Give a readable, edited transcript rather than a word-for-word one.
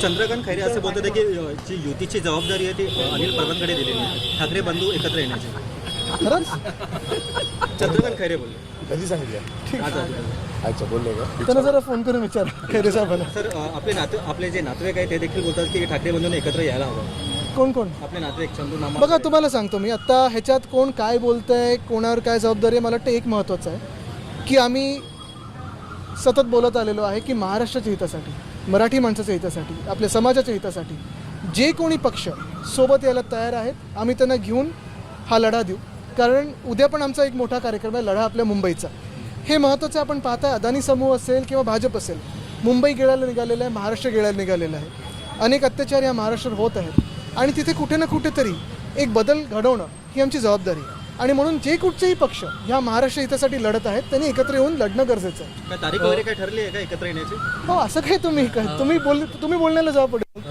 चंद्रकांत खैरे असं बोलत होते की जी युतीची जबाबदारी आहे ती अनिल परबांकडे दिलेली आहे, ठाकरे बंधू एकत्र येण्याची. खरंच चंद्रकांत खैरे बोलले कधी सांगितलं? आज आधी. अच्छा, बोलले का? त्यांना जरा फोन करून विचार खैरे साहेबांना. सर आपले जे नातेवाईक आहे ते देखील बोलतात की ठाकरे बंधूंनी एकत्र यायला हवं. कोण कोण आपले नातेवाईक चंदू नामा बघा, तुम्हाला सांगतो मी आत्ता ह्याच्यात कोण काय बोलतंय, कोणावर काय जबाबदारी आहे, मला वाटतं एक महत्त्वाचं आहे की आम्ही सतत बोलत आलेलो आहे की महाराष्ट्राच्या हितासाठी, मराठी माणसाच्या हितासाठी, आपल्या समाजाच्या हितासाठी जे कोणी पक्ष सोबत यायला तयार आहेत आम्ही त्यांना घेऊन हा लढा देऊ. कारण उद्या पण आमचा एक मोठा कार्यक्रम आहे, लढा आपल्या मुंबईचा. हे महत्त्वाचं आपण पाहताय, अदानी समूह असेल किंवा भाजप असेल, मुंबई गिळायला निघालेलं आहे, महाराष्ट्र गिळायला निघालेलं आहे. अनेक अत्याचार या महाराष्ट्रात होत आहेत आणि तिथे कुठे ना कुठेतरी एक बदल घडवणं ही आमची जबाबदारी आहे. आणि म्हणून जे कुठचेही पक्ष ह्या महाराष्ट्र हितासाठी लढत आहेत त्यांनी एकत्र येऊन लढणं गरजेचं आहे. काय तारीख वगैरे काय ठरली आहे का एकत्र येण्याची? हो, असं काय तुम्ही बोलण्याला जबाब पडेल.